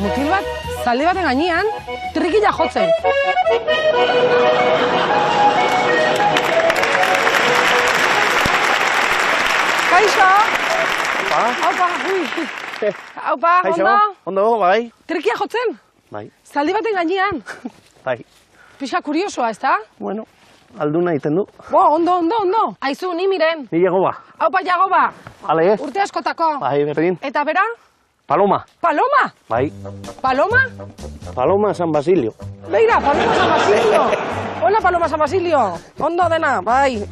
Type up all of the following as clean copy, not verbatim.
mutil bat, zaldi baten gainean, trikila jotzen. Kaixo! Haupa, ui. Haupa, ondo? Ondo, bai. Trikia jotzen? Bai. Zaldi baten gainean? Bai. Pixa kuriosoa, ez da? Bueno, alduna egiten du. Ondo. Aizu, ni miren. Ni Jagoba. Haupa, Jagoba. Bale. Urte askotako. Bai, berdin. Eta bera? Paloma. Paloma? Bai. Paloma? Paloma San Basilio. Beira, Paloma San Basilio. Hola, Paloma San Basilio. Ondo dena, bai.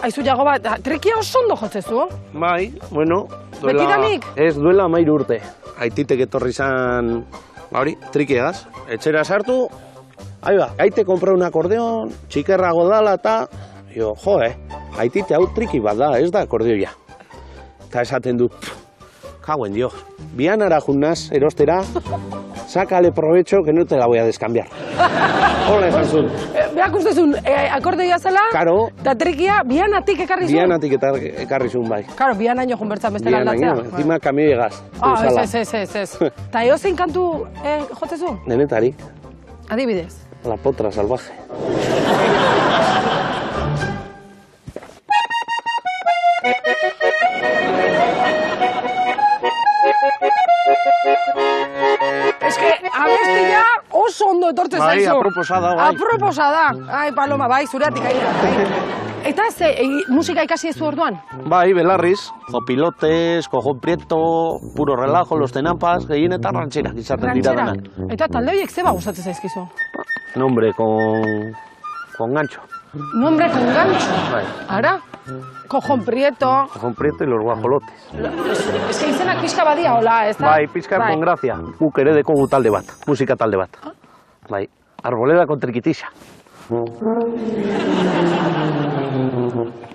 Aizu, Jagoba, trikia oso ondo jotzezu? Bai, bueno. Betidanik? Ez, duela 13 urte. Aititek etorri zan, hori, trikiagaz. Etxera sartu, ahi ba, aite kompra un akordeon, txikerrago dala eta, jo, aitite hau triki bat da, ez da akordioia. Eta esaten du, cago en Dios, bianara junnaz, erostera, sácale provecho que no te la voy a descambiar. Hola, esan zuen. Beak ustezun, akordeoia zela, eta trikia bianatik ekarri zuen? Bianatik ekarri zuen, bai. Karo, bianaino junbertzan bestela aldatzea. Bianaino, encima kamiegaz. Ez. Ta eozein kantu jotzezu? Denetari. Adibidez. La potra salvaje. Es que abestia oso ondo etortze zaizu. Bai, aproposa da, bai. Aproposa da. Ai, Paloma, bai, zureatik aira. Eta musika ikasi ezu orduan? Bai, belarriz. Zopilotes, cojón prieto, puro relajo, los tenampas, gehienetan rancherak izaten dira danak. Eta talde horiek zeba gustatzen zaizkizu? Nombre con gancho. Nombre con gancho? Bai. Ara? Cojón prieto. Cojón prieto y los guajolotes. Es que izenak pixka badia, hola, ez da? Bai, pixka con gracia. Guk ere dekogu talde bat, musika talde bat. Bai, Arboleda con triquitisa.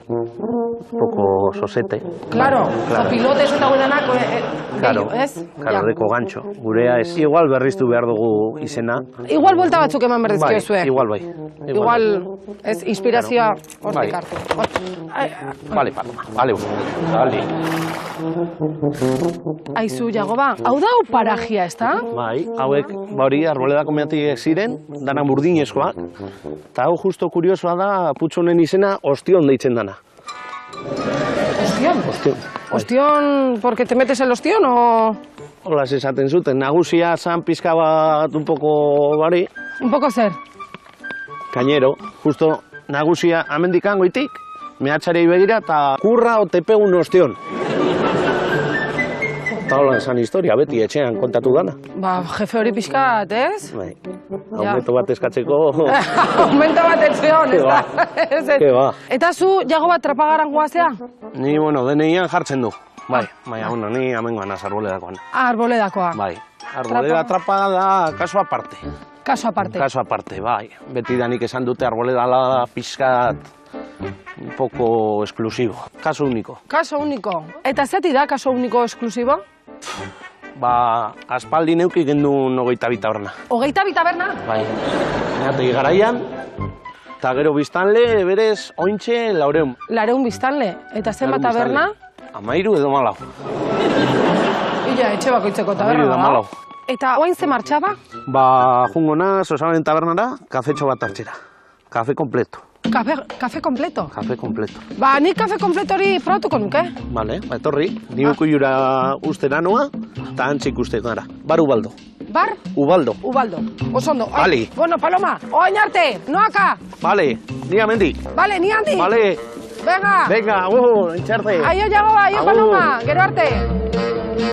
Un poco sosete. Claro, zopilotes eta guedanak, Claro, deko gancho. Gurea ez, igual berriztu behar dugu izena. Igual buelta batzuk eman berdizkio zue. Igual bai. Igual, ez, inspirazioa hortik hartu. Vale, Paloma, vale. Aizu, Jagoba, hau da parajia, ez da? Bai, hauek, hori, Arboledako meatiek ziren, dana burdinezkoak, eta hau justo kuriosoa da, putxonen izena, ostion deitzen dana. Ostion? Ostion, porque te metes el ostion, o...? Hola, esaten zuten, nagusia zan pizka bat un poco bari. Un poco zer? Cañero, justo nagusia amendikan goitik, mehatxarei begira, eta kurra o te pego un ostion. Eta hola esan historia, beti etxean kontatu dana. Ba, jefe hori pixkat, ez? Bai, aumento bat eskatzeko... Aumento bat etxeon, ez da? Ke ba. Eta zu, Jagoba, trapagaran guazea? Ni, bueno, deneian jartzen du. Bai, bueno, ni amengoan az Arboledakoan. Arboledakoa. Bai, Arboleda trapaga da kaso aparte. Kaso aparte. Kaso aparte, bai. Beti danik esan dute Arboleda da pixkat un poco exclusivo. Caso único. Caso único. Eta zati da caso único exclusivo? Ba, aspaldi neuki gendun 22 taberna. 22 taberna? Bai. Neategi garaian, eta gero biztanle, berez, ointxe, 400. 400 biztanle. Eta zenbat taberna? 13 edo 14. Illa, etxe bakoitzeko taberna da. 14. Eta oain ze martxaba? Ba, jungo naz, osabaren tabernara, kafetxo bat hartzera. Kafe completo. Kafe completo? Kafe completo. Ba, nik kafe completo hori probatuko nuke. Vale, ba, etorri. Ni ukuyura ustera noa, eta antzik uste gara. Bar Ubaldo. Bar? Ubaldo. Ubaldo. Osondo. Vale. Bueno, Paloma, oain arte, noaka. Vale, ni amendik. Vale, ni handik. Vale. Venga. Venga, entxarte. Aio, Jagoba, aio, Paloma, gero arte.